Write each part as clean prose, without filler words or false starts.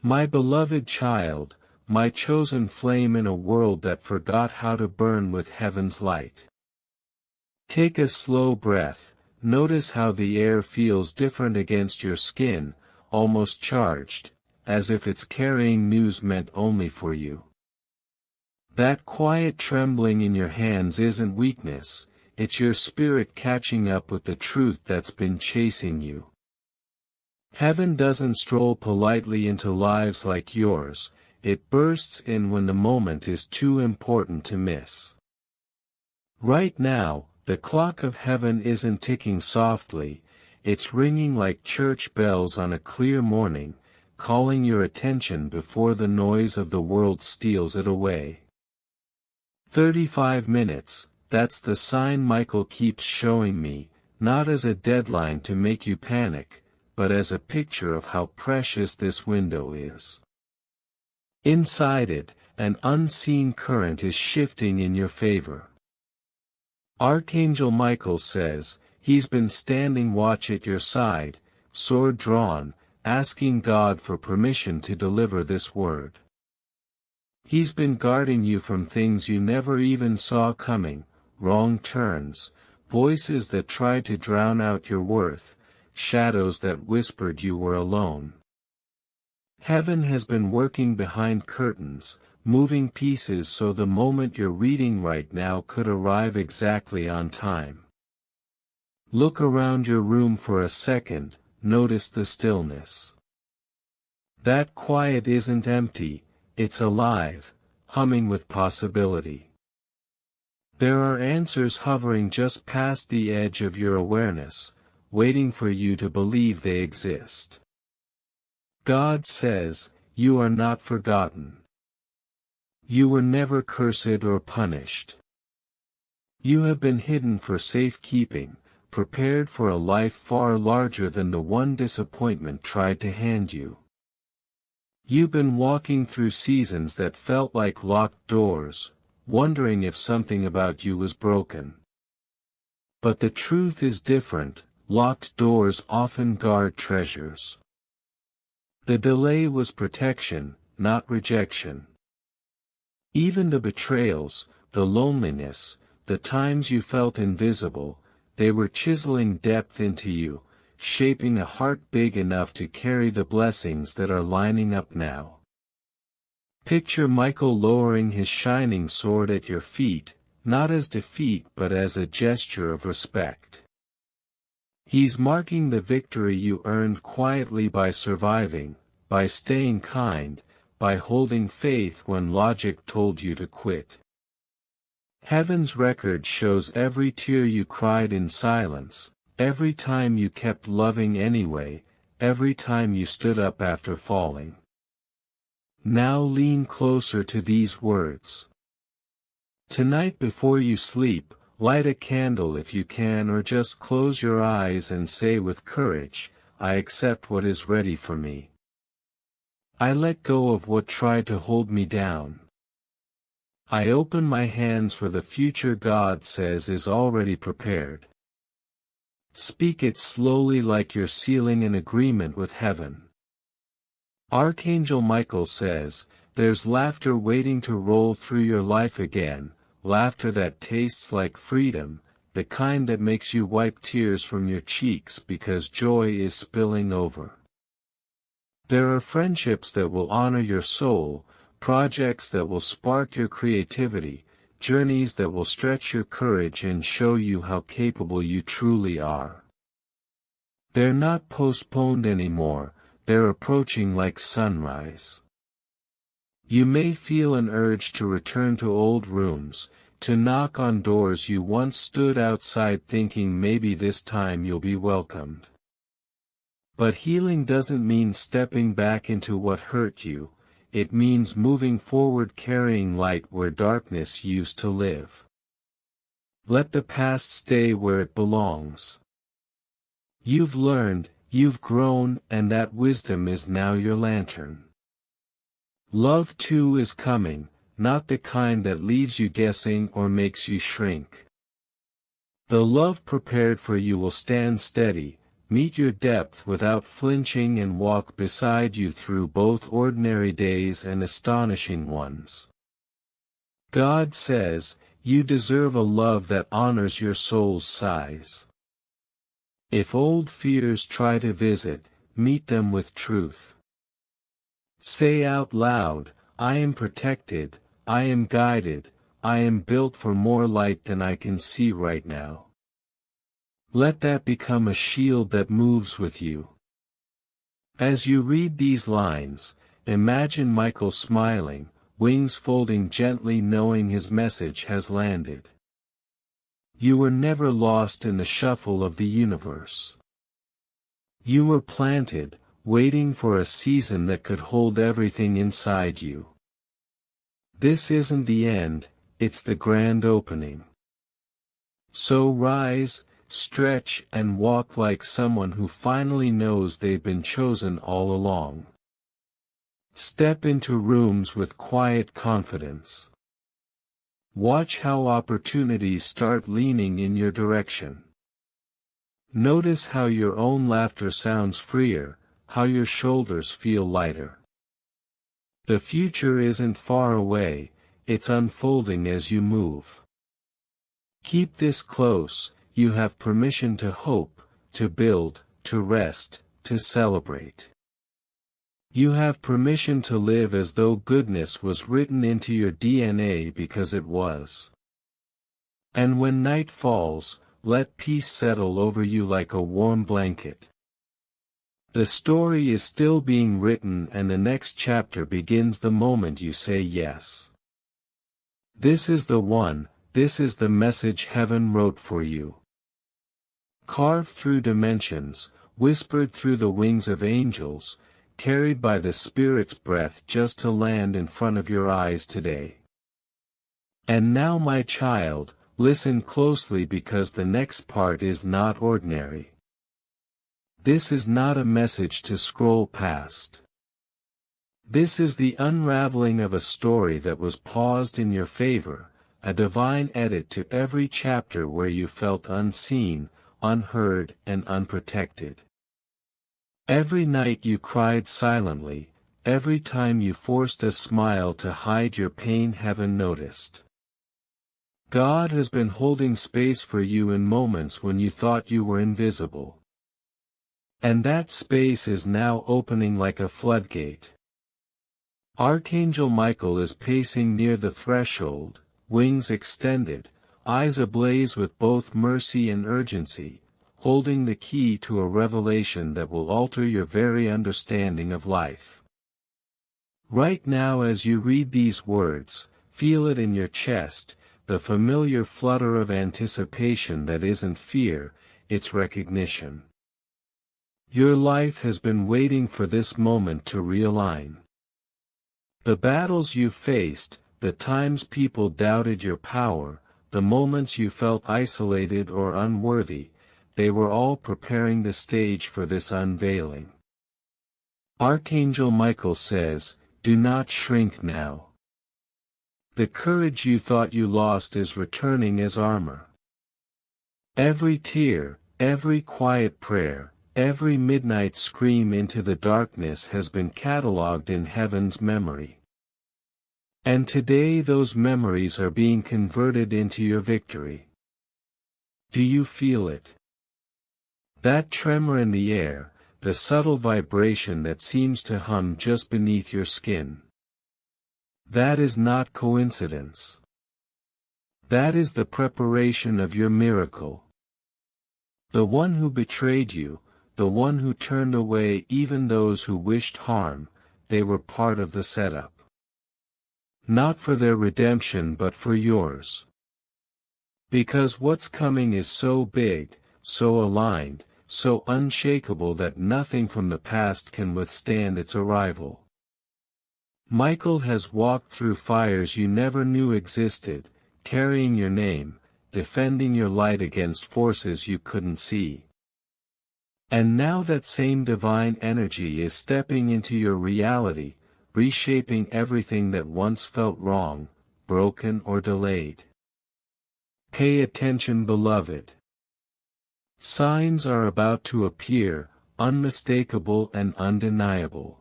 My beloved child, my chosen flame in a world that forgot how to burn with heaven's light. Take a slow breath, notice how the air feels different against your skin, almost charged, as if it's carrying news meant only for you. That quiet trembling in your hands isn't weakness, it's your spirit catching up with the truth that's been chasing you. Heaven doesn't stroll politely into lives like yours, it bursts in when the moment is too important to miss. Right now, the clock of heaven isn't ticking softly, it's ringing like church bells on a clear morning, calling your attention before the noise of the world steals it away. 35 minutes, that's the sign Michael keeps showing me, not as a deadline to make you panic, but as a picture of how precious this window is. Inside it, an unseen current is shifting in your favor. Archangel Michael says, he's been standing watch at your side, sword drawn, asking God for permission to deliver this word. He's been guarding you from things you never even saw coming, wrong turns, voices that tried to drown out your worth, shadows that whispered you were alone. Heaven has been working behind curtains, moving pieces so the moment you're reading right now could arrive exactly on time. Look around your room for a second, notice the stillness. That quiet isn't empty, it's alive, humming with possibility. There are answers hovering just past the edge of your awareness, waiting for you to believe they exist. God says, you are not forgotten. You were never cursed or punished. You have been hidden for safekeeping, prepared for a life far larger than the one disappointment tried to hand you. You've been walking through seasons that felt like locked doors, wondering if something about you was broken. But the truth is different, locked doors often guard treasures. The delay was protection, not rejection. Even the betrayals, the loneliness, the times you felt invisible, they were chiseling depth into you, shaping a heart big enough to carry the blessings that are lining up now. Picture Michael lowering his shining sword at your feet, not as defeat but as a gesture of respect. He's marking the victory you earned quietly by surviving, by staying kind, by holding faith when logic told you to quit. Heaven's record shows every tear you cried in silence, every time you kept loving anyway, every time you stood up after falling. Now lean closer to these words. Tonight before you sleep, light a candle if you can, or just close your eyes and say with courage, I accept what is ready for me. I let go of what tried to hold me down. I open my hands for the future God says is already prepared. Speak it slowly like you're sealing an agreement with heaven. Archangel Michael says, there's laughter waiting to roll through your life again, laughter that tastes like freedom, the kind that makes you wipe tears from your cheeks because joy is spilling over. There are friendships that will honor your soul, projects that will spark your creativity, journeys that will stretch your courage and show you how capable you truly are. They're not postponed anymore, they're approaching like sunrise. You may feel an urge to return to old rooms, to knock on doors you once stood outside thinking maybe this time you'll be welcomed. But healing doesn't mean stepping back into what hurt you, it means moving forward carrying light where darkness used to live. Let the past stay where it belongs. You've learned, you've grown, and that wisdom is now your lantern. Love too is coming, not the kind that leaves you guessing or makes you shrink. The love prepared for you will stand steady, meet your depth without flinching and walk beside you through both ordinary days and astonishing ones. God says, you deserve a love that honors your soul's size. If old fears try to visit, meet them with truth. Say out loud, I am protected, I am guided, I am built for more light than I can see right now. Let that become a shield that moves with you. As you read these lines, imagine Michael smiling, wings folding gently, knowing his message has landed. You were never lost in the shuffle of the universe. You were planted, waiting for a season that could hold everything inside you. This isn't the end, it's the grand opening. So rise, stretch and walk like someone who finally knows they've been chosen all along. Step into rooms with quiet confidence. Watch how opportunities start leaning in your direction. Notice how your own laughter sounds freer, how your shoulders feel lighter. The future isn't far away, it's unfolding as you move. Keep this close, you have permission to hope, to build, to rest, to celebrate. You have permission to live as though goodness was written into your DNA because it was. And when night falls, let peace settle over you like a warm blanket. The story is still being written and the next chapter begins the moment you say yes. This is the one, this is the message heaven wrote for you. Carved through dimensions, whispered through the wings of angels, carried by the Spirit's breath just to land in front of your eyes today. And now, my child, listen closely because the next part is not ordinary. This is not a message to scroll past. This is the unraveling of a story that was paused in your favor, a divine edit to every chapter where you felt unseen, unheard and unprotected. Every night you cried silently, every time you forced a smile to hide your pain, heaven noticed. God has been holding space for you in moments when you thought you were invisible. And that space is now opening like a floodgate. Archangel Michael is pacing near the threshold, wings extended, eyes ablaze with both mercy and urgency, holding the key to a revelation that will alter your very understanding of life. Right now, as you read these words, feel it in your chest, the familiar flutter of anticipation that isn't fear, it's recognition. Your life has been waiting for this moment to realign. The battles you faced, the times people doubted your power, the moments you felt isolated or unworthy, they were all preparing the stage for this unveiling. Archangel Michael says, do not shrink now. The courage you thought you lost is returning as armor. Every tear, every quiet prayer, every midnight scream into the darkness has been catalogued in heaven's memory. And today those memories are being converted into your victory. Do you feel it? That tremor in the air, the subtle vibration that seems to hum just beneath your skin. That is not coincidence. That is the preparation of your miracle. The one who betrayed you, the one who turned away even those who wished harm, they were part of the setup. Not for their redemption but for yours. Because what's coming is so big, so aligned, so unshakable that nothing from the past can withstand its arrival. Michael has walked through fires you never knew existed, carrying your name, defending your light against forces you couldn't see. And now that same divine energy is stepping into your reality, reshaping everything that once felt wrong, broken or delayed. Pay attention, beloved. Signs are about to appear, unmistakable and undeniable.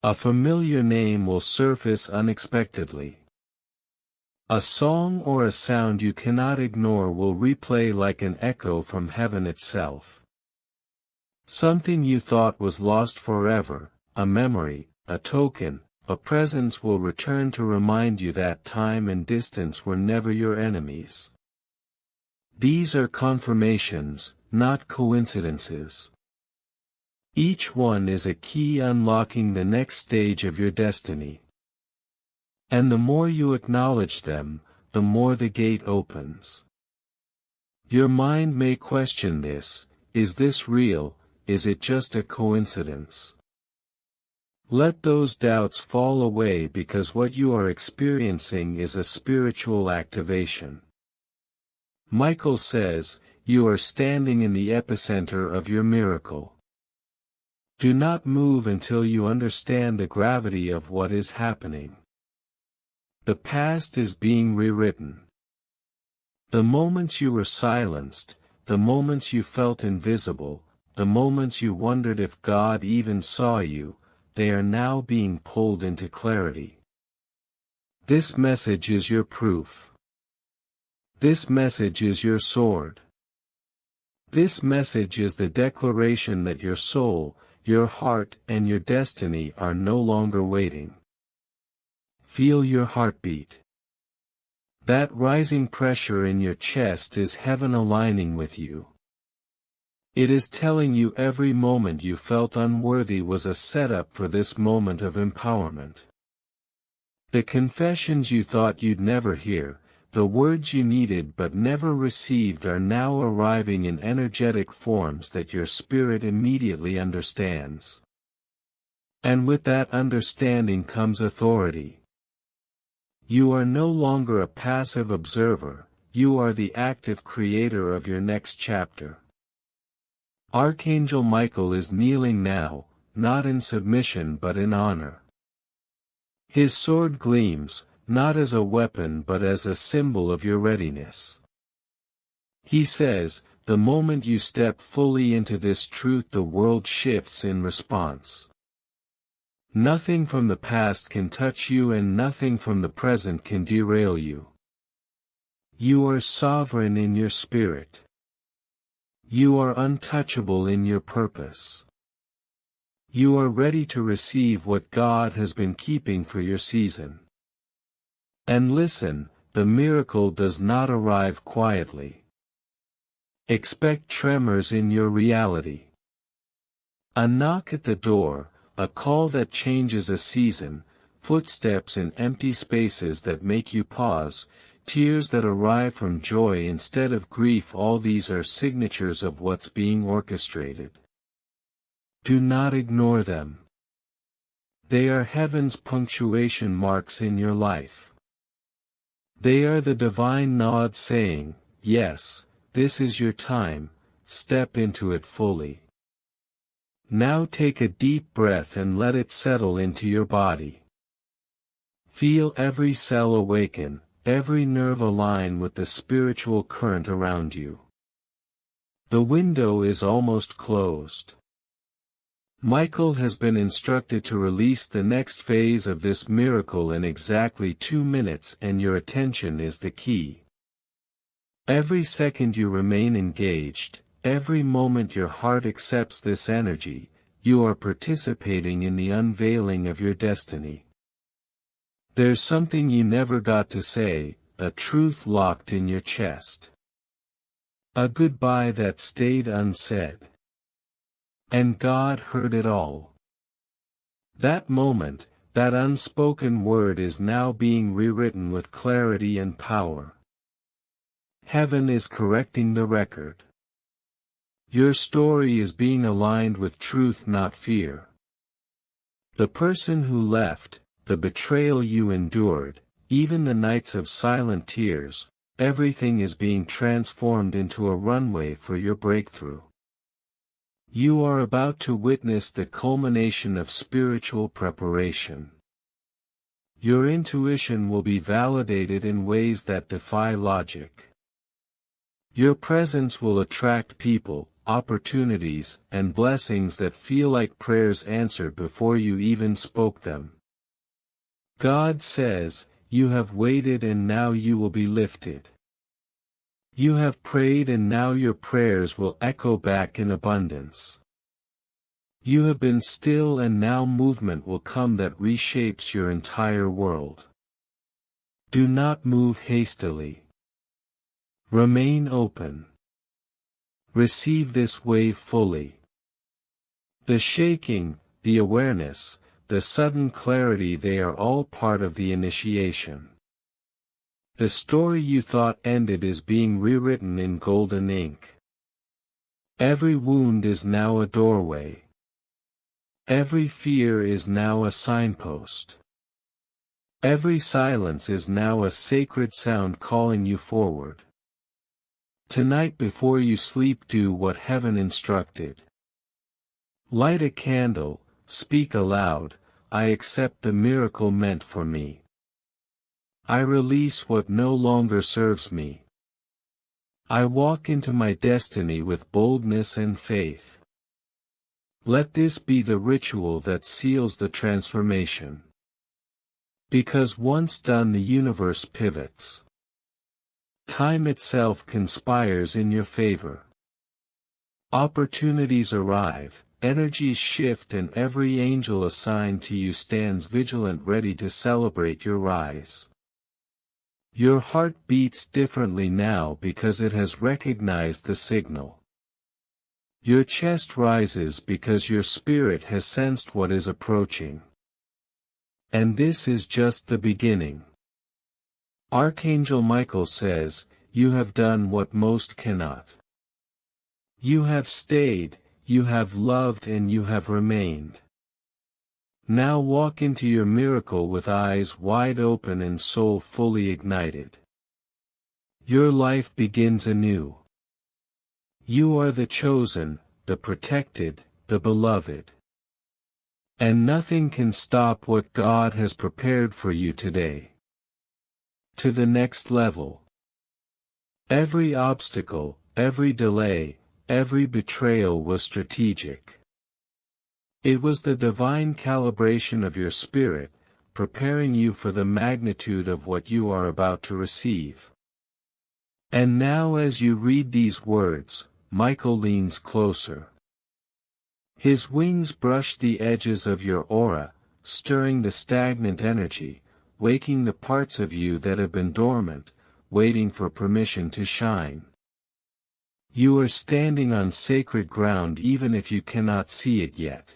A familiar name will surface unexpectedly. A song or a sound you cannot ignore will replay like an echo from heaven itself. Something you thought was lost forever, a memory, a token, a presence will return to remind you that time and distance were never your enemies. These are confirmations, not coincidences. Each one is a key unlocking the next stage of your destiny. And the more you acknowledge them, the more the gate opens. Your mind may question this: is this real, is it just a coincidence? Let those doubts fall away, because what you are experiencing is a spiritual activation. Michael says, you are standing in the epicenter of your miracle. Do not move until you understand the gravity of what is happening. The past is being rewritten. The moments you were silenced, the moments you felt invisible, the moments you wondered if God even saw you, they are now being pulled into clarity. This message is your proof. This message is your sword. This message is the declaration that your soul, your heart and your destiny are no longer waiting. Feel your heartbeat. That rising pressure in your chest is heaven aligning with you. It is telling you every moment you felt unworthy was a setup for this moment of empowerment. The confessions you thought you'd never hear, the words you needed but never received, are now arriving in energetic forms that your spirit immediately understands. And with that understanding comes authority. You are no longer a passive observer, you are the active creator of your next chapter. Archangel Michael is kneeling now, not in submission but in honor. His sword gleams, not as a weapon but as a symbol of your readiness. He says, the moment you step fully into this truth, the world shifts in response. Nothing from the past can touch you and nothing from the present can derail you. You are sovereign in your spirit. You are untouchable in your purpose. You are ready to receive what God has been keeping for your season. And listen, the miracle does not arrive quietly. Expect tremors in your reality. A knock at the door, a call that changes a season, footsteps in empty spaces that make you pause, tears that arrive from joy instead of grief. All these are signatures of what's being orchestrated. Do not ignore them. They are heaven's punctuation marks in your life. They are the divine nod saying, yes, this is your time, step into it fully. Now take a deep breath and let it settle into your body. Feel every cell awaken, every nerve align with the spiritual current around you. The window is almost closed. Michael has been instructed to release the next phase of this miracle in exactly 2 minutes, and your attention is the key. Every second you remain engaged, every moment your heart accepts this energy, you are participating in the unveiling of your destiny. There's something you never got to say, a truth locked in your chest. A goodbye that stayed unsaid. And God heard it all. That moment, that unspoken word is now being rewritten with clarity and power. Heaven is correcting the record. Your story is being aligned with truth, not fear. The person who left, the betrayal you endured, even the nights of silent tears, everything is being transformed into a runway for your breakthrough. You are about to witness the culmination of spiritual preparation. Your intuition will be validated in ways that defy logic. Your presence will attract people, opportunities, and blessings that feel like prayers answered before you even spoke them. God says, "You have waited and now you will be lifted." You have prayed and now your prayers will echo back in abundance. You have been still and now movement will come that reshapes your entire world. Do not move hastily. Remain open. Receive this wave fully. The shaking, the awareness, the sudden clarity, they are all part of the initiation. The story you thought ended is being rewritten in golden ink. Every wound is now a doorway. Every fear is now a signpost. Every silence is now a sacred sound calling you forward. Tonight before you sleep, do what heaven instructed. Light a candle, speak aloud, "I accept the miracle meant for me. I release what no longer serves me. I walk into my destiny with boldness and faith." Let this be the ritual that seals the transformation. Because once done, the universe pivots. Time itself conspires in your favor. Opportunities arrive, energies shift, and every angel assigned to you stands vigilant, ready to celebrate your rise. Your heart beats differently now because it has recognized the signal. Your chest rises because your spirit has sensed what is approaching. And this is just the beginning. Archangel Michael says, "You have done what most cannot. You have stayed, you have loved, and you have remained. Now walk into your miracle with eyes wide open and soul fully ignited. Your life begins anew. You are the chosen, the protected, the beloved. And nothing can stop what God has prepared for you today. To the next level. Every obstacle, every delay, every betrayal was strategic. It was the divine calibration of your spirit, preparing you for the magnitude of what you are about to receive. And now as you read these words, Michael leans closer. His wings brush the edges of your aura, stirring the stagnant energy, waking the parts of you that have been dormant, waiting for permission to shine. You are standing on sacred ground even if you cannot see it yet.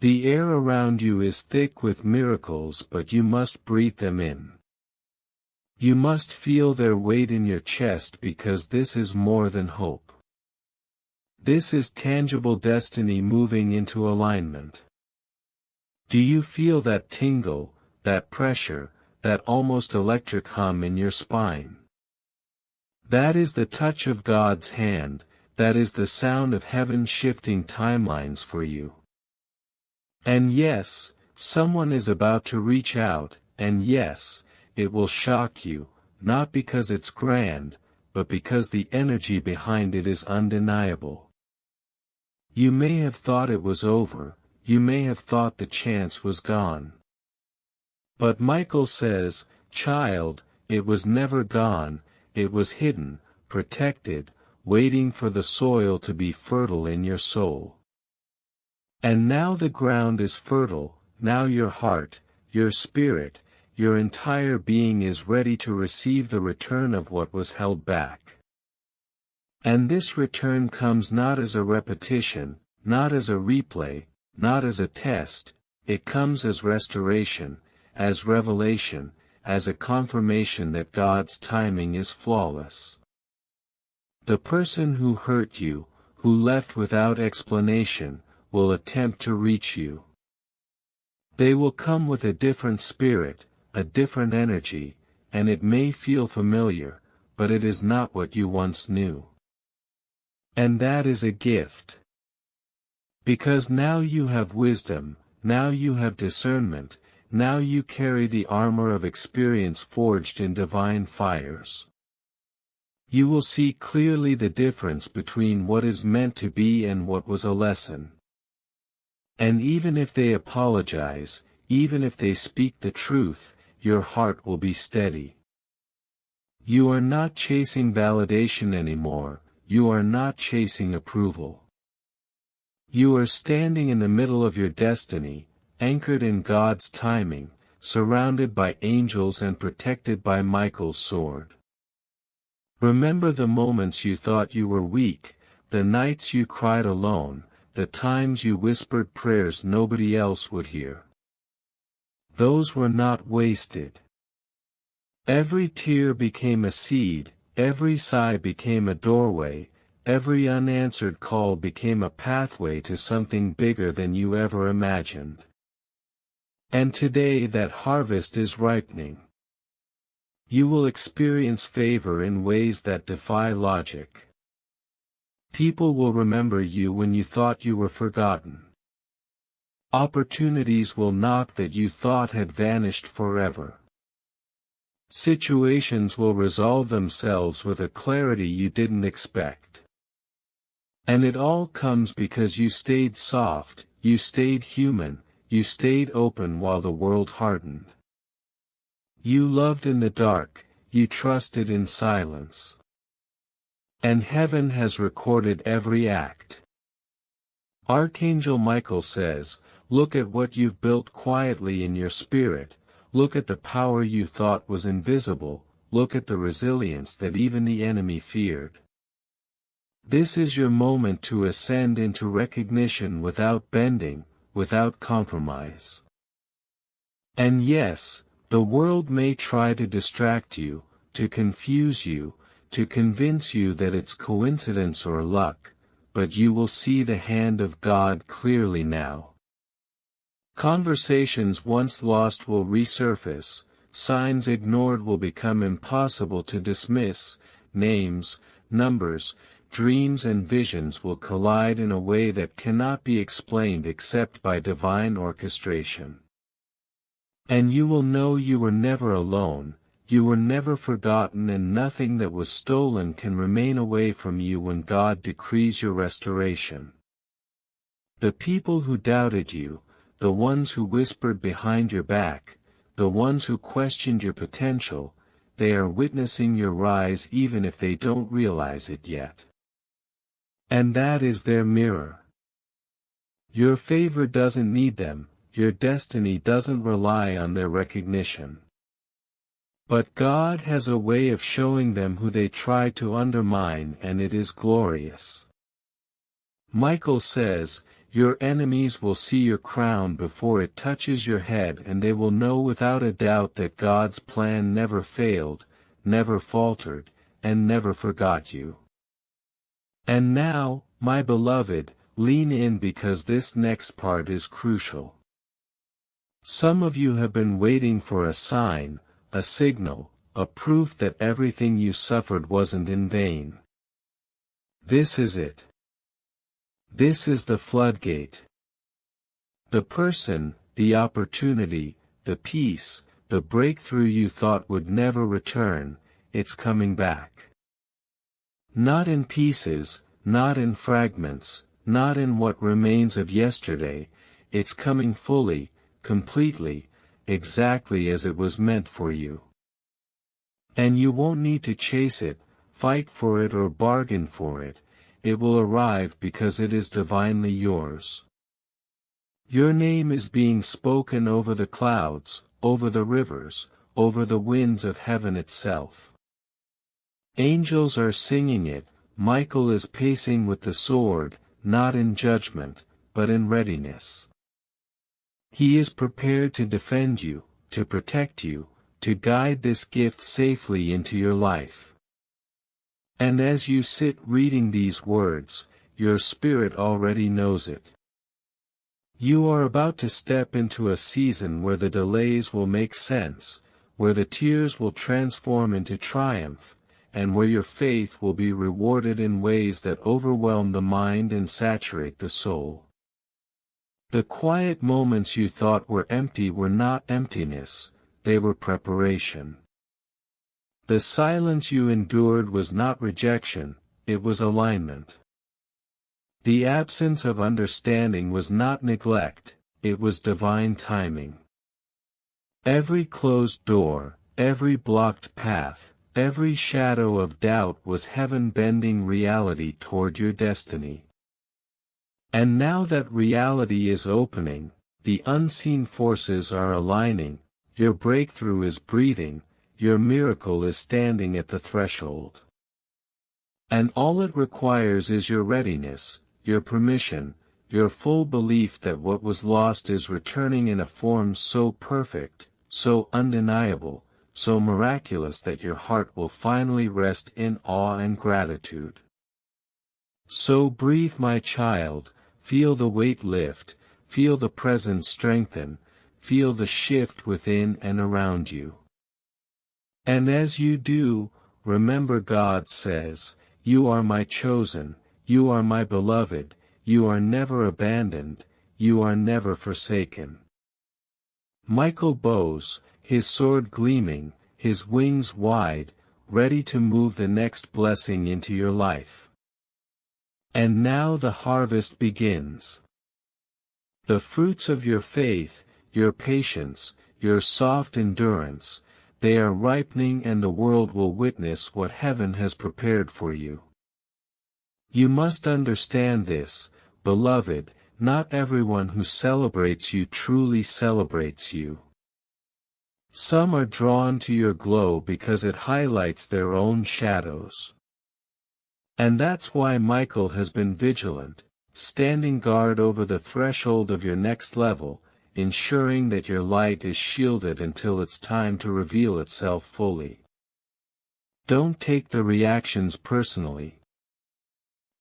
The air around you is thick with miracles, but you must breathe them in. You must feel their weight in your chest because this is more than hope. This is tangible destiny moving into alignment. Do you feel that tingle, that pressure, that almost electric hum in your spine? That is the touch of God's hand, that is the sound of heaven shifting timelines for you. And yes, someone is about to reach out, and yes, it will shock you, not because it's grand, but because the energy behind it is undeniable. You may have thought it was over, you may have thought the chance was gone. But Michael says, "Child, it was never gone, it was hidden, protected, waiting for the soil to be fertile in your soul." And now the ground is fertile, now your heart, your spirit, your entire being is ready to receive the return of what was held back. And this return comes not as a repetition, not as a replay, not as a test, it comes as restoration, as revelation, as a confirmation that God's timing is flawless. The person who hurt you, who left without explanation, will attempt to reach you. They will come with a different spirit, a different energy, and it may feel familiar, but it is not what you once knew. And that is a gift. Because now you have wisdom, now you have discernment, now you carry the armor of experience forged in divine fires. You will see clearly the difference between what is meant to be and what was a lesson. And even if they apologize, even if they speak the truth, your heart will be steady. You are not chasing validation anymore, you are not chasing approval. You are standing in the middle of your destiny, anchored in God's timing, surrounded by angels and protected by Michael's sword. Remember the moments you thought you were weak, the nights you cried alone, the times you whispered prayers nobody else would hear. Those were not wasted. Every tear became a seed, every sigh became a doorway, every unanswered call became a pathway to something bigger than you ever imagined. And today that harvest is ripening. You will experience favor in ways that defy logic. People will remember you when you thought you were forgotten. Opportunities will knock that you thought had vanished forever. Situations will resolve themselves with a clarity you didn't expect. And it all comes because you stayed soft, you stayed human, you stayed open while the world hardened. You loved in the dark, you trusted in silence. And heaven has recorded every act. Archangel Michael says, look at what you've built quietly in your spirit, look at the power you thought was invisible, look at the resilience that even the enemy feared. This is your moment to ascend into recognition without bending, without compromise. And yes, the world may try to distract you, to confuse you, to convince you that it's coincidence or luck, but you will see the hand of God clearly now. Conversations once lost will resurface, signs ignored will become impossible to dismiss, names, numbers, dreams and visions will collide in a way that cannot be explained except by divine orchestration. And you will know you were never alone, you were never forgotten, and nothing that was stolen can remain away from you when God decrees your restoration. The people who doubted you, the ones who whispered behind your back, the ones who questioned your potential, they are witnessing your rise even if they don't realize it yet. And that is their mirror. Your favor doesn't need them, your destiny doesn't rely on their recognition. But God has a way of showing them who they tried to undermine, and it is glorious. Michael says, your enemies will see your crown before it touches your head, and they will know without a doubt that God's plan never failed, never faltered, and never forgot you. And now, my beloved, lean in because this next part is crucial. Some of you have been waiting for a sign, a signal, a proof that everything you suffered wasn't in vain. This is it. This is the floodgate. The person, the opportunity, the peace, the breakthrough you thought would never return, it's coming back. Not in pieces, not in fragments, not in what remains of yesterday, it's coming fully, completely, exactly as it was meant for you. And you won't need to chase it, fight for it or bargain for it, it will arrive because it is divinely yours. Your name is being spoken over the clouds, over the rivers, over the winds of heaven itself. Angels are singing it, Michael is pacing with the sword, not in judgment, but in readiness. He is prepared to defend you, to protect you, to guide this gift safely into your life. And as you sit reading these words, your spirit already knows it. You are about to step into a season where the delays will make sense, where the tears will transform into triumph, and where your faith will be rewarded in ways that overwhelm the mind and saturate the soul. The quiet moments you thought were empty were not emptiness, they were preparation. The silence you endured was not rejection, it was alignment. The absence of understanding was not neglect, it was divine timing. Every closed door, every blocked path, every shadow of doubt was heaven bending reality toward your destiny. And now that reality is opening, the unseen forces are aligning, your breakthrough is breathing, your miracle is standing at the threshold. And all it requires is your readiness, your permission, your full belief that what was lost is returning in a form so perfect, so undeniable, so miraculous that your heart will finally rest in awe and gratitude. So breathe, my child, feel the weight lift, feel the presence strengthen, feel the shift within and around you. And as you do, remember God says, "You are my chosen, you are my beloved, you are never abandoned, you are never forsaken." Michael bows, his sword gleaming, his wings wide, ready to move the next blessing into your life. And now the harvest begins. The fruits of your faith, your patience, your soft endurance, they are ripening, and the world will witness what heaven has prepared for you. You must understand this, beloved, not everyone who celebrates you truly celebrates you. Some are drawn to your glow because it highlights their own shadows. And that's why Michael has been vigilant, standing guard over the threshold of your next level, ensuring that your light is shielded until it's time to reveal itself fully. Don't take the reactions personally.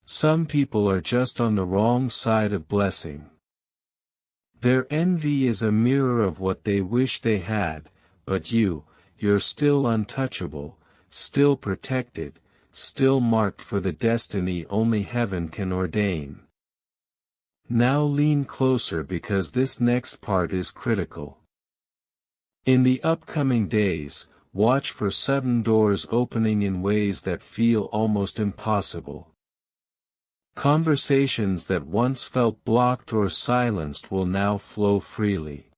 Some people are just on the wrong side of blessing. Their envy is a mirror of what they wish they had, but you're still untouchable, still protected, still marked for the destiny only heaven can ordain. Now lean closer because this next part is critical. In the upcoming days, watch for sudden doors opening in ways that feel almost impossible. Conversations that once felt blocked or silenced will now flow freely.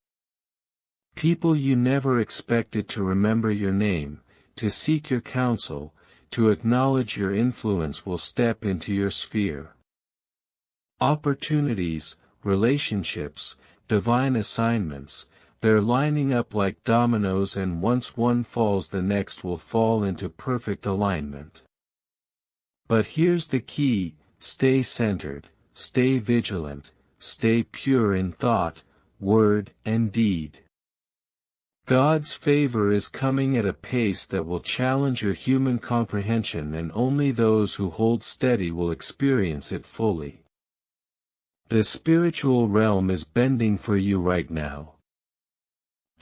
People you never expected to remember your name, to seek your counsel, to acknowledge your influence will step into your sphere. Opportunities, relationships, divine assignments, they're lining up like dominoes, and once one falls the next will fall into perfect alignment. But here's the key, stay centered, stay vigilant, stay pure in thought, word, and deed. God's favor is coming at a pace that will challenge your human comprehension, and only those who hold steady will experience it fully. The spiritual realm is bending for you right now.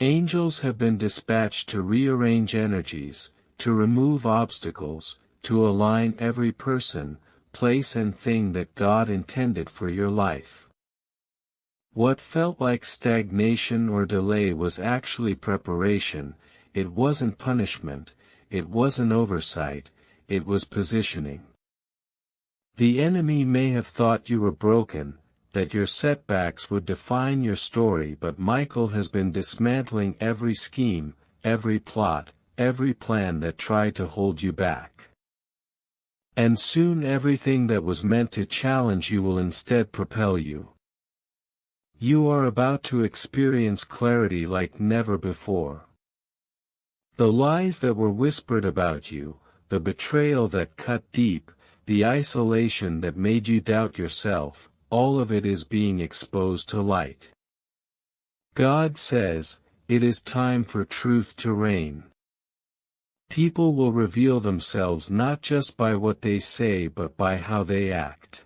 Angels have been dispatched to rearrange energies, to remove obstacles, to align every person, place and thing that God intended for your life. What felt like stagnation or delay was actually preparation. It wasn't punishment, it wasn't oversight, it was positioning. The enemy may have thought you were broken, that your setbacks would define your story, but Michael has been dismantling every scheme, every plot, every plan that tried to hold you back. And soon everything that was meant to challenge you will instead propel you. You are about to experience clarity like never before. The lies that were whispered about you, the betrayal that cut deep, the isolation that made you doubt yourself, all of it is being exposed to light. God says, it is time for truth to reign. People will reveal themselves not just by what they say but by how they act.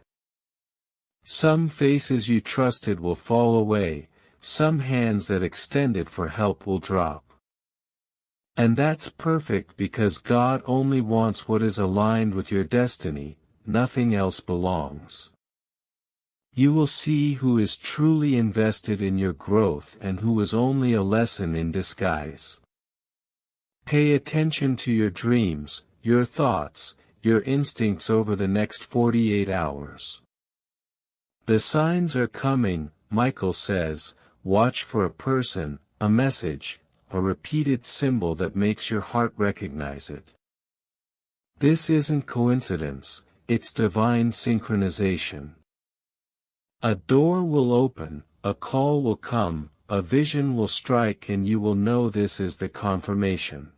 Some faces you trusted will fall away, some hands that extended for help will drop. And that's perfect, because God only wants what is aligned with your destiny, nothing else belongs. You will see who is truly invested in your growth and who is only a lesson in disguise. Pay attention to your dreams, your thoughts, your instincts over the next 48 hours. The signs are coming, Michael says. Watch for a person, a message, a repeated symbol that makes your heart recognize it. This isn't coincidence, it's divine synchronization. A door will open, a call will come, a vision will strike, and you will know this is the confirmation.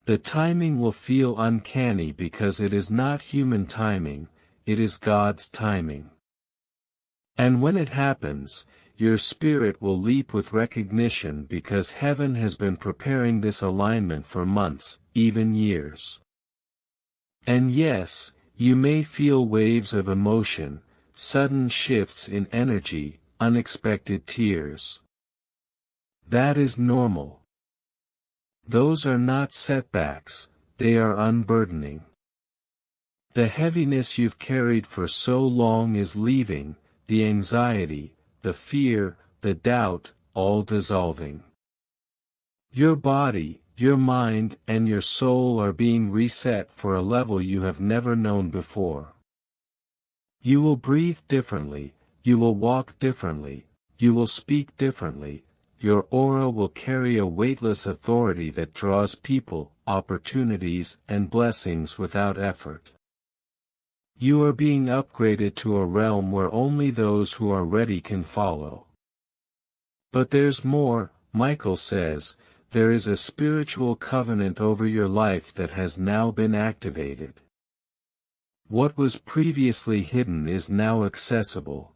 The timing will feel uncanny because it is not human timing, it is God's timing. And when it happens, your spirit will leap with recognition because heaven has been preparing this alignment for months, even years. And yes, you may feel waves of emotion, sudden shifts in energy, unexpected tears. That is normal. Those are not setbacks, they are unburdening. The heaviness you've carried for so long is leaving, the anxiety, the fear, the doubt, all dissolving. Your body, your mind, and your soul are being reset for a level you have never known before. You will breathe differently, you will walk differently, you will speak differently, your aura will carry a weightless authority that draws people, opportunities, and blessings without effort. You are being upgraded to a realm where only those who are ready can follow. But there's more, Michael says. There is a spiritual covenant over your life that has now been activated. What was previously hidden is now accessible.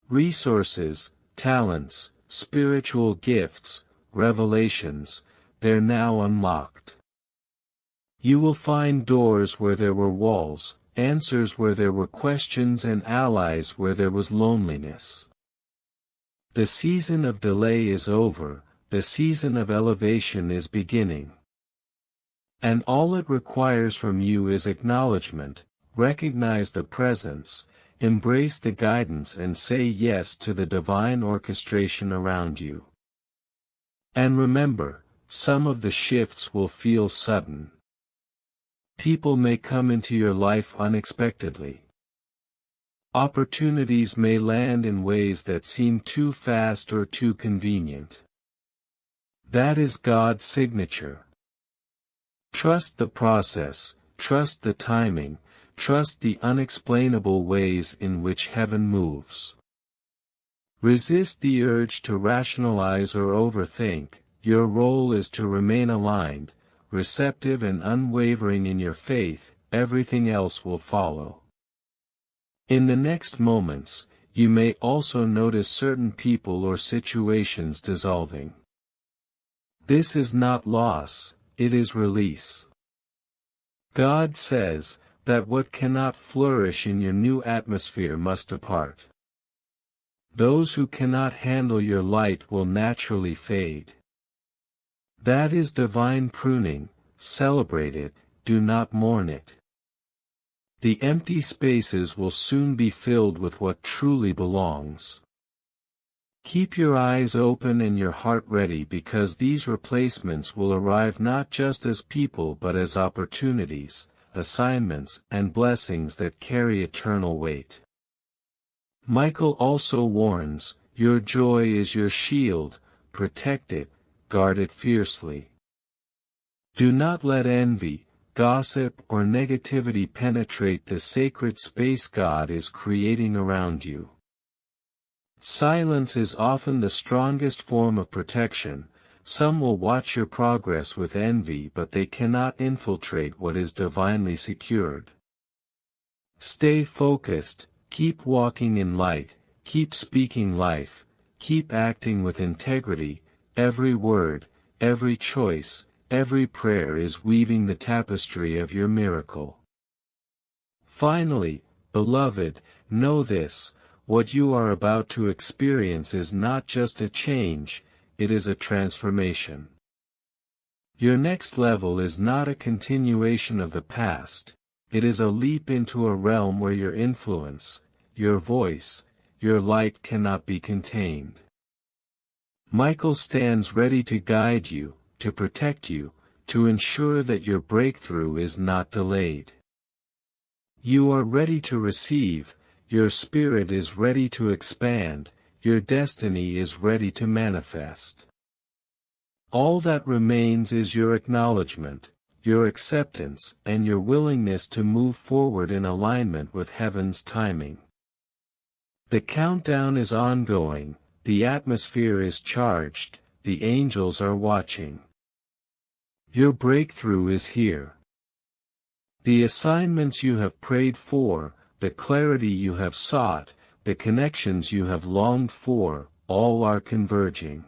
Resources, talents, spiritual gifts, revelations, they're now unlocked. You will find doors where there were walls, answers where there were questions, and allies where there was loneliness. The season of delay is over, the season of elevation is beginning. And all it requires from you is acknowledgement. Recognize the presence, embrace the guidance, and say yes to the divine orchestration around you. And remember, some of the shifts will feel sudden. People may come into your life unexpectedly. Opportunities may land in ways that seem too fast or too convenient. That is God's signature. Trust the process, trust the timing, trust the unexplainable ways in which heaven moves. Resist the urge to rationalize or overthink. Your role is to remain aligned, receptive, and unwavering in your faith. Everything else will follow. In the next moments, you may also notice certain people or situations dissolving. This is not loss, it is release. God says that what cannot flourish in your new atmosphere must depart. Those who cannot handle your light will naturally fade. That is divine pruning. Celebrate it, do not mourn it. The empty spaces will soon be filled with what truly belongs. Keep your eyes open and your heart ready, because these replacements will arrive not just as people but as opportunities, assignments, and blessings that carry eternal weight. Michael also warns, your joy is your shield, protect it, guard it fiercely. Do not let envy, gossip, or negativity penetrate the sacred space God is creating around you. Silence is often the strongest form of protection. Some will watch your progress with envy, but they cannot infiltrate what is divinely secured. Stay focused, keep walking in light, keep speaking life, keep acting with integrity. Every word, every choice, every prayer is weaving the tapestry of your miracle. Finally, beloved, know this: what you are about to experience is not just a change, it is a transformation. Your next level is not a continuation of the past, it is a leap into a realm where your influence, your voice, your light cannot be contained. Michael stands ready to guide you, to protect you, to ensure that your breakthrough is not delayed. You are ready to receive, your spirit is ready to expand, your destiny is ready to manifest. All that remains is your acknowledgement, your acceptance, and your willingness to move forward in alignment with heaven's timing. The countdown is ongoing, the atmosphere is charged, the angels are watching. Your breakthrough is here. The assignments you have prayed for, the clarity you have sought, the connections you have longed for, all are converging.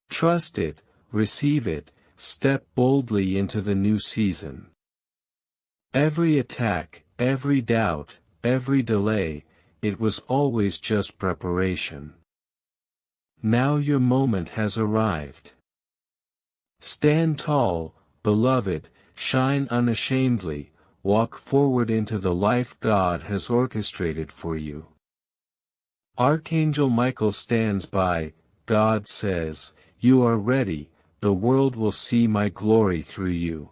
Trust it, receive it, step boldly into the new season. Every attack, every doubt, every delay, it was always just preparation. Now your moment has arrived. Stand tall, beloved, shine unashamedly, walk forward into the life God has orchestrated for you. Archangel Michael stands by, God says, you are ready, the world will see my glory through you.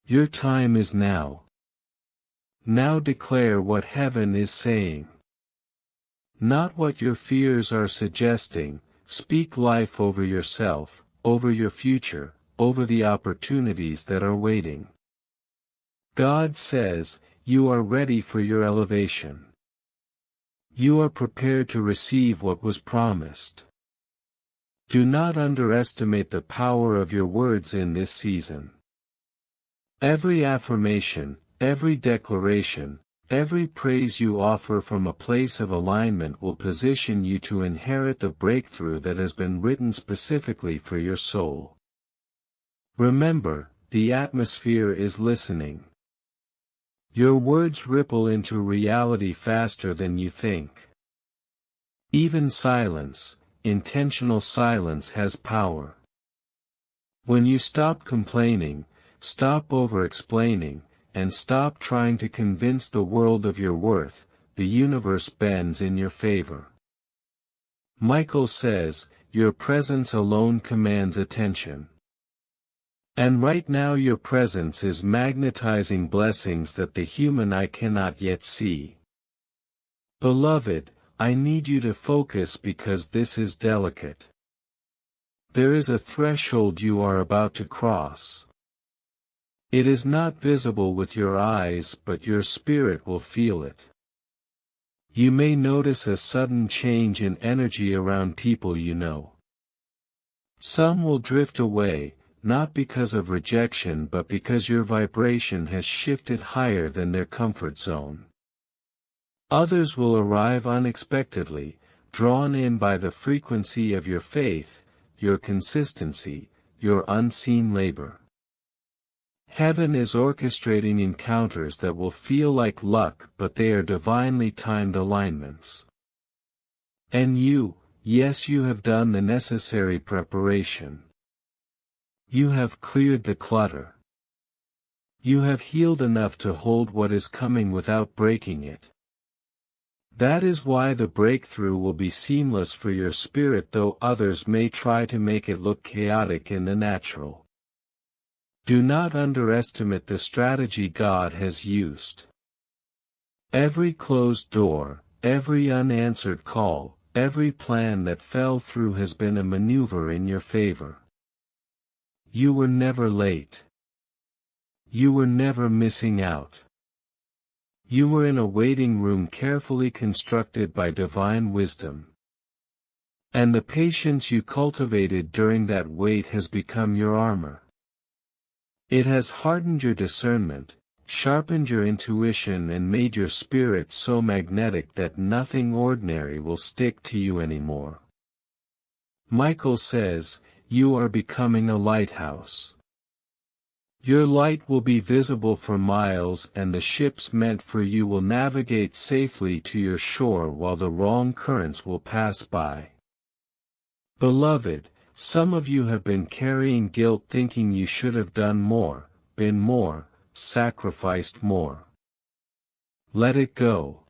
Your time is now. Now declare what heaven is saying. Not what your fears are suggesting, speak life over yourself, over your future, over the opportunities that are waiting. God says, you are ready for your elevation. You are prepared to receive what was promised. Do not underestimate the power of your words in this season. Every affirmation, every declaration, every praise you offer from a place of alignment will position you to inherit the breakthrough that has been written specifically for your soul. Remember, the atmosphere is listening. Your words ripple into reality faster than you think. Even silence, intentional silence has power. When you stop complaining, stop over-explaining, and stop trying to convince the world of your worth, the universe bends in your favor. Michael says, your presence alone commands attention. And right now your presence is magnetizing blessings that the human eye cannot yet see. Beloved, I need you to focus because this is delicate. There is a threshold you are about to cross. It is not visible with your eyes, but your spirit will feel it. You may notice a sudden change in energy around people you know. Some will drift away, not because of rejection but because your vibration has shifted higher than their comfort zone. Others will arrive unexpectedly, drawn in by the frequency of your faith, your consistency, your unseen labor. Heaven is orchestrating encounters that will feel like luck, but they are divinely timed alignments. And you, yes, you have done the necessary preparation. You have cleared the clutter. You have healed enough to hold what is coming without breaking it. That is why the breakthrough will be seamless for your spirit, though others may try to make it look chaotic in the natural. Do not underestimate the strategy God has used. Every closed door, every unanswered call, every plan that fell through has been a maneuver in your favor. You were never late. You were never missing out. You were in a waiting room carefully constructed by divine wisdom. And the patience you cultivated during that wait has become your armor. It has hardened your discernment, sharpened your intuition, and made your spirit so magnetic that nothing ordinary will stick to you anymore. Michael says, you are becoming a lighthouse. Your light will be visible for miles, and the ships meant for you will navigate safely to your shore while the wrong currents will pass by. Beloved, some of you have been carrying guilt, thinking you should have done more, been more, sacrificed more. Let it go.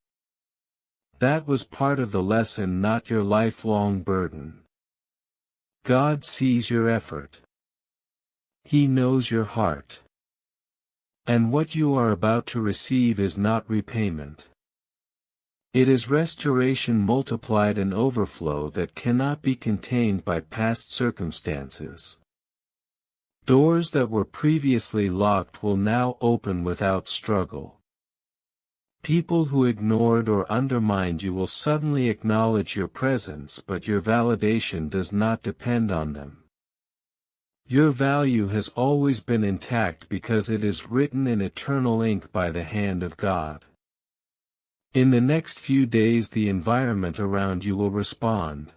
That was part of the lesson, not your lifelong burden. God sees your effort. He knows your heart. And what you are about to receive is not repayment. It is restoration multiplied and overflow that cannot be contained by past circumstances. Doors that were previously locked will now open without struggle. People who ignored or undermined you will suddenly acknowledge your presence, but your validation does not depend on them. Your value has always been intact because it is written in eternal ink by the hand of God. In the next few days the environment around you will respond.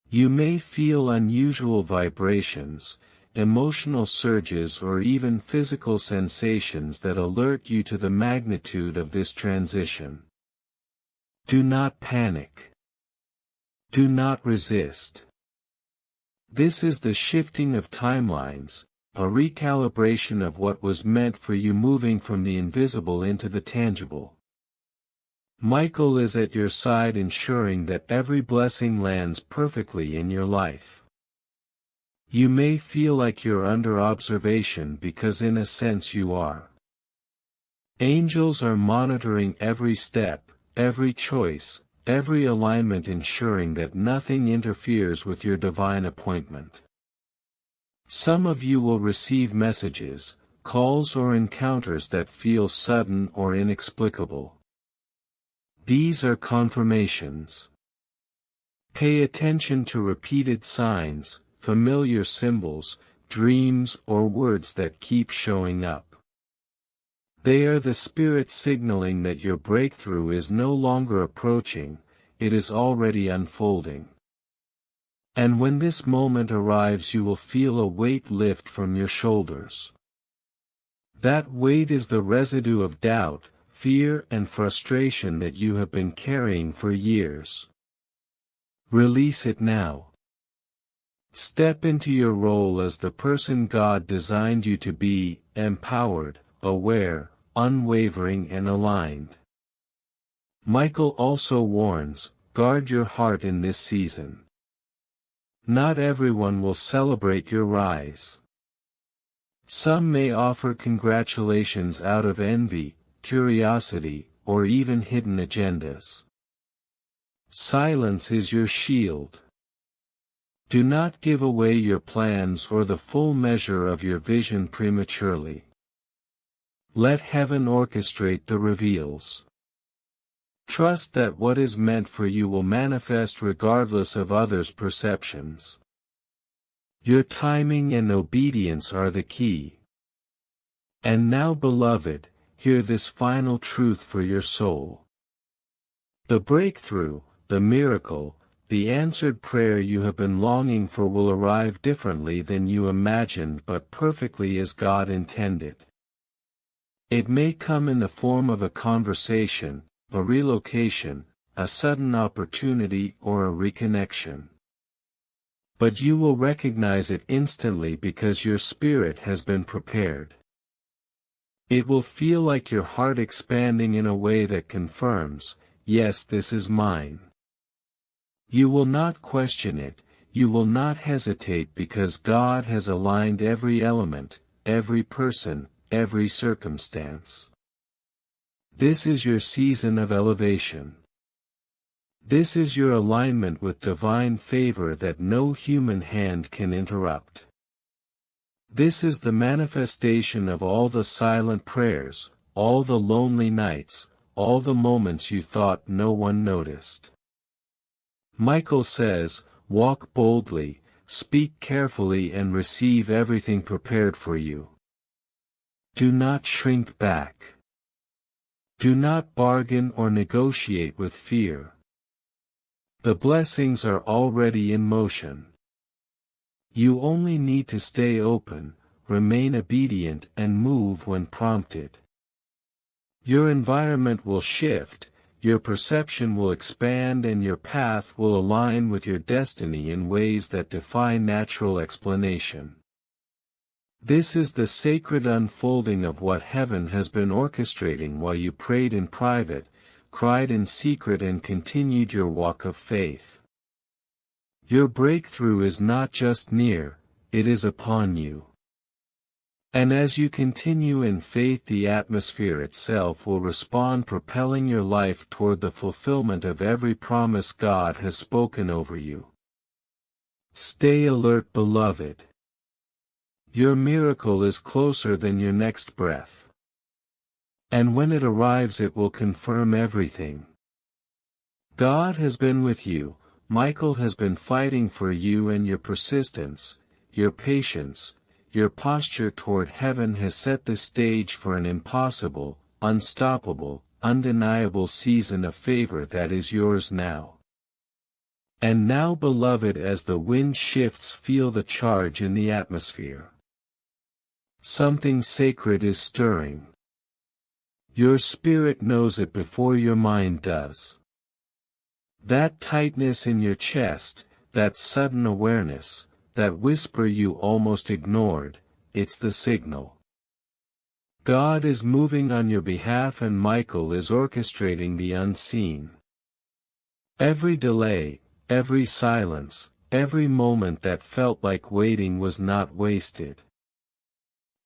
You may feel unusual vibrations, emotional surges, or even physical sensations that alert you to the magnitude of this transition. Do not panic. Do not resist. This is the shifting of timelines, a recalibration of what was meant for you, moving from the invisible into the tangible. Michael is at your side, ensuring that every blessing lands perfectly in your life. You may feel like you're under observation because in a sense you are. Angels are monitoring every step, every choice, every alignment, ensuring that nothing interferes with your divine appointment. Some of you will receive messages, calls, or encounters that feel sudden or inexplicable. These are confirmations. Pay attention to repeated signs, familiar symbols, dreams, or words that keep showing up. They are the Spirit signaling that your breakthrough is no longer approaching, it is already unfolding. And when this moment arrives, you will feel a weight lift from your shoulders. That weight is the residue of doubt, fear, and frustration that you have been carrying for years. Release it now. Step into your role as the person God designed you to be, empowered, aware, unwavering, and aligned. Michael also warns, guard your heart in this season. Not everyone will celebrate your rise. Some may offer congratulations out of envy, curiosity, or even hidden agendas. Silence is your shield. Do not give away your plans or the full measure of your vision prematurely. Let heaven orchestrate the reveals. Trust that what is meant for you will manifest regardless of others' perceptions. Your timing and obedience are the key. And now, beloved, hear this final truth for your soul. The breakthrough, the miracle, the answered prayer you have been longing for will arrive differently than you imagined, but perfectly as God intended. It may come in the form of a conversation, a relocation, a sudden opportunity, or a reconnection. But you will recognize it instantly because your spirit has been prepared. It will feel like your heart expanding in a way that confirms, yes, this is mine. You will not question it, you will not hesitate, because God has aligned every element, every person, every circumstance. This is your season of elevation. This is your alignment with divine favor that no human hand can interrupt. This is the manifestation of all the silent prayers, all the lonely nights, all the moments you thought no one noticed. Michael says, walk boldly, speak carefully, and receive everything prepared for you. Do not shrink back. Do not bargain or negotiate with fear. The blessings are already in motion. You only need to stay open, remain obedient, and move when prompted. Your environment will shift, your perception will expand, and your path will align with your destiny in ways that defy natural explanation. This is the sacred unfolding of what heaven has been orchestrating while you prayed in private, cried in secret, and continued your walk of faith. Your breakthrough is not just near, it is upon you. And as you continue in faith, the atmosphere itself will respond, propelling your life toward the fulfillment of every promise God has spoken over you. Stay alert, beloved. Your miracle is closer than your next breath. And when it arrives, it will confirm everything. God has been with you, Michael has been fighting for you, and your persistence, your patience, your posture toward heaven has set the stage for an impossible, unstoppable, undeniable season of favor that is yours now. And now, beloved, as the wind shifts, feel the charge in the atmosphere. Something sacred is stirring. Your spirit knows it before your mind does. That tightness in your chest, that sudden awareness, that whisper you almost ignored, it's the signal. God is moving on your behalf, and Michael is orchestrating the unseen. Every delay, every silence, every moment that felt like waiting was not wasted.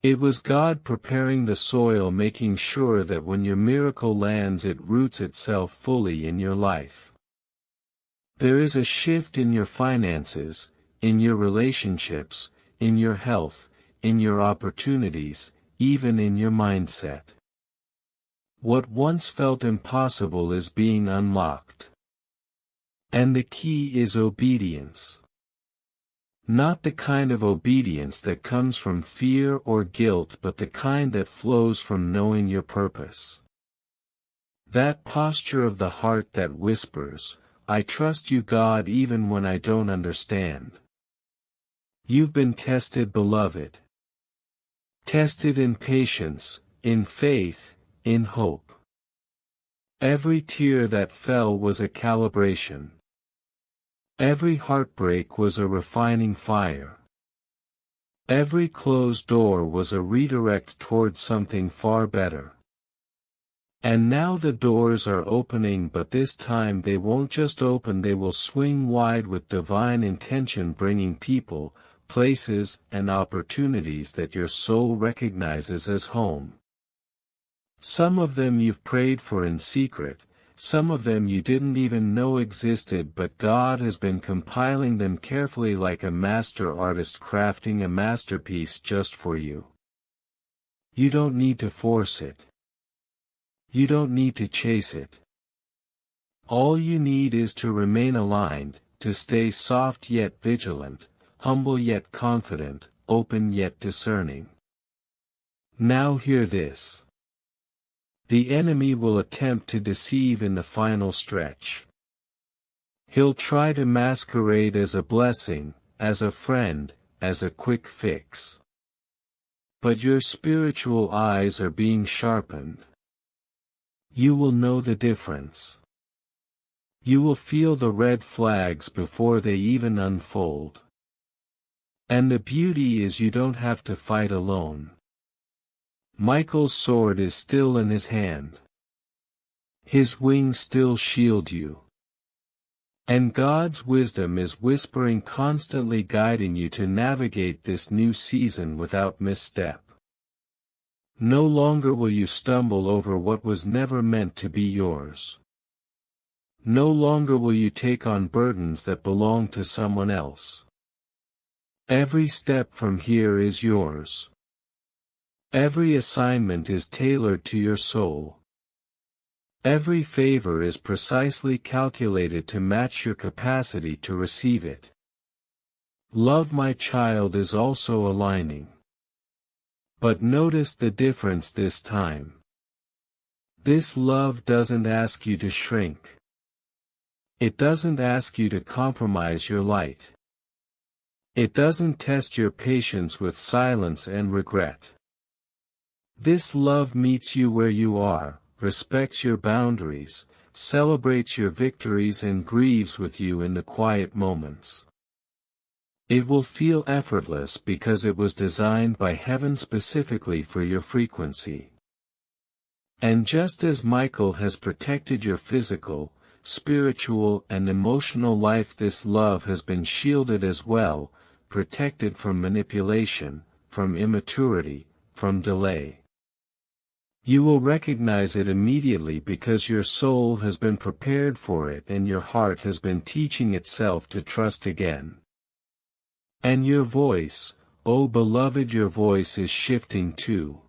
It was God preparing the soil, making sure that when your miracle lands, it roots itself fully in your life. There is a shift in your finances, in your relationships, in your health, in your opportunities, even in your mindset. What once felt impossible is being unlocked. And the key is obedience. Not the kind of obedience that comes from fear or guilt, but the kind that flows from knowing your purpose. That posture of the heart that whispers, "I trust you, God, even when I don't understand." You've been tested, beloved. Tested in patience, in faith, in hope. Every tear that fell was a calibration. Every heartbreak was a refining fire. Every closed door was a redirect toward something far better. And now the doors are opening, but this time they won't just open, they will swing wide with divine intention, bringing people, places, and opportunities that your soul recognizes as home. Some of them you've prayed for in secret, some of them you didn't even know existed, but God has been compiling them carefully like a master artist crafting a masterpiece just for you. You don't need to force it. You don't need to chase it. All you need is to remain aligned, to stay soft yet vigilant, humble yet confident, open yet discerning. Now hear this. The enemy will attempt to deceive in the final stretch. He'll try to masquerade as a blessing, as a friend, as a quick fix. But your spiritual eyes are being sharpened. You will know the difference. You will feel the red flags before they even unfold. And the beauty is you don't have to fight alone. Michael's sword is still in his hand. His wings still shield you. And God's wisdom is whispering, constantly guiding you to navigate this new season without misstep. No longer will you stumble over what was never meant to be yours. No longer will you take on burdens that belong to someone else. Every step from here is yours. Every assignment is tailored to your soul. Every favor is precisely calculated to match your capacity to receive it. Love, my child, is also aligning. But notice the difference this time. This love doesn't ask you to shrink. It doesn't ask you to compromise your light. It doesn't test your patience with silence and regret. This love meets you where you are, respects your boundaries, celebrates your victories, and grieves with you in the quiet moments. It will feel effortless because it was designed by heaven specifically for your frequency. And just as Michael has protected your physical, spiritual and emotional life. This love has been shielded as well, protected from manipulation, from immaturity, from delay. You will recognize it immediately because your soul has been prepared for it and your heart has been teaching itself to trust again. And your voice, oh beloved, your voice is shifting too.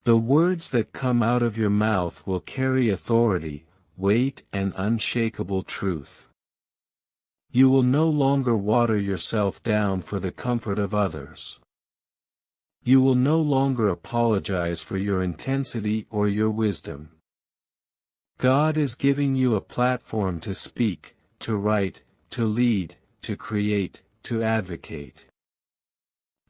The words that come out of your mouth will carry authority, weight, and unshakable truth. You will no longer water yourself down for the comfort of others. You will no longer apologize for your intensity or your wisdom. God is giving you a platform to speak, to write, to lead, to create, to advocate.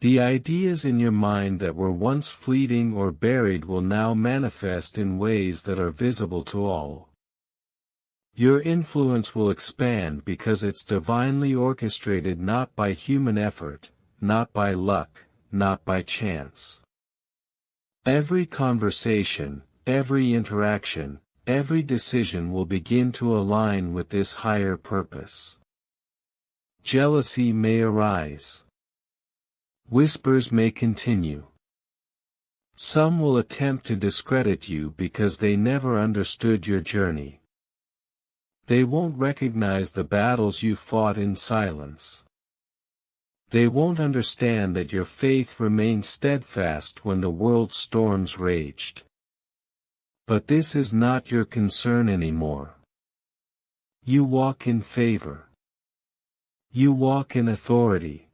The ideas in your mind that were once fleeting or buried will now manifest in ways that are visible to all. Your influence will expand because it's divinely orchestrated, not by human effort, not by luck, not by chance. Every conversation, every interaction, every decision will begin to align with this higher purpose. Jealousy may arise. Whispers may continue. Some will attempt to discredit you because they never understood your journey. They won't recognize the battles you fought in silence. They won't understand that your faith remained steadfast when the world's storms raged. But this is not your concern anymore. You walk in favor. You walk in authority.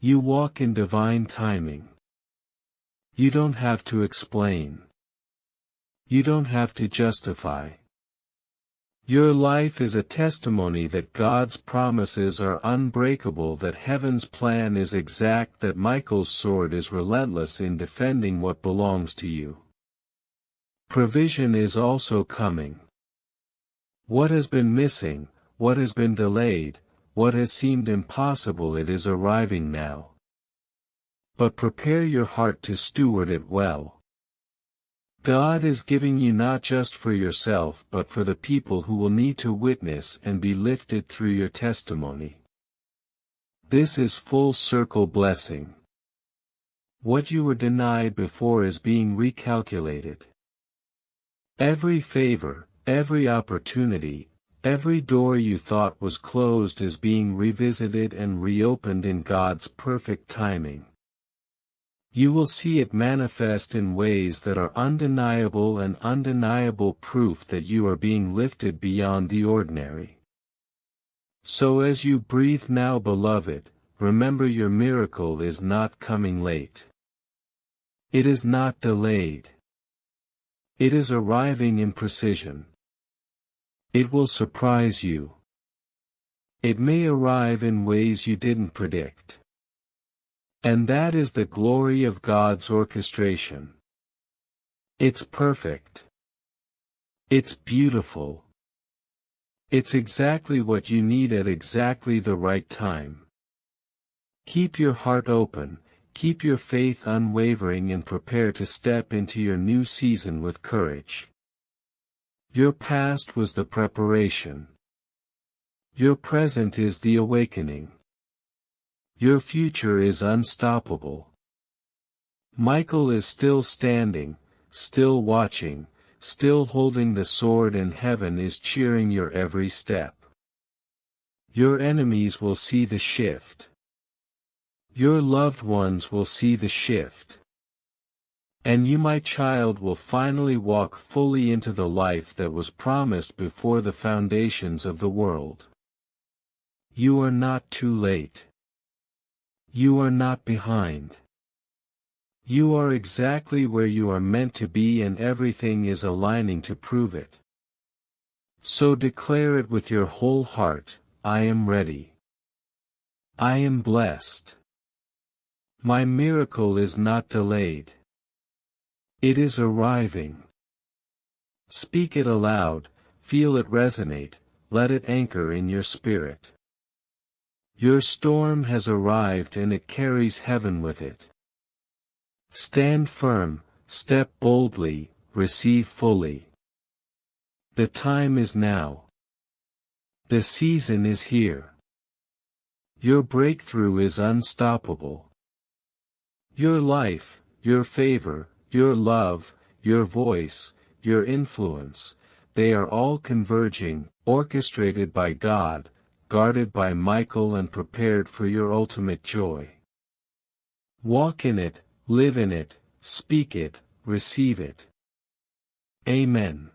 You walk in divine timing. You don't have to explain. You don't have to justify. Your life is a testimony that God's promises are unbreakable, that heaven's plan is exact, that Michael's sword is relentless in defending what belongs to you. Provision is also coming. What has been missing, what has been delayed, what has seemed impossible, it is arriving now. But prepare your heart to steward it well. God is giving you not just for yourself but for the people who will need to witness and be lifted through your testimony. This is full circle blessing. What you were denied before is being recalculated. Every favor, every opportunity, every door you thought was closed is being revisited and reopened in God's perfect timing. You will see it manifest in ways that are undeniable, and undeniable proof that you are being lifted beyond the ordinary. So as you breathe now, beloved, remember your miracle is not coming late. It is not delayed. It is arriving in precision. It will surprise you. It may arrive in ways you didn't predict. And that is the glory of God's orchestration. It's perfect. It's beautiful. It's exactly what you need at exactly the right time. Keep your heart open, keep your faith unwavering, and prepare to step into your new season with courage. Your past was the preparation. Your present is the awakening. Your future is unstoppable. Michael is still standing, still watching, still holding the sword, and heaven is cheering your every step. Your enemies will see the shift. Your loved ones will see the shift. And you, my child, will finally walk fully into the life that was promised before the foundations of the world. You are not too late. You are not behind. You are exactly where you are meant to be, and everything is aligning to prove it. So declare it with your whole heart: I am ready. I am blessed. My miracle is not delayed. It is arriving. Speak it aloud, feel it resonate, let it anchor in your spirit. Your storm has arrived and it carries heaven with it. Stand firm, step boldly, receive fully. The time is now. The season is here. Your breakthrough is unstoppable. Your life, your favor, your love, your voice, your influence, they are all converging, orchestrated by God, guarded by Michael and prepared for your ultimate joy. Walk in it, live in it, speak it, receive it. Amen.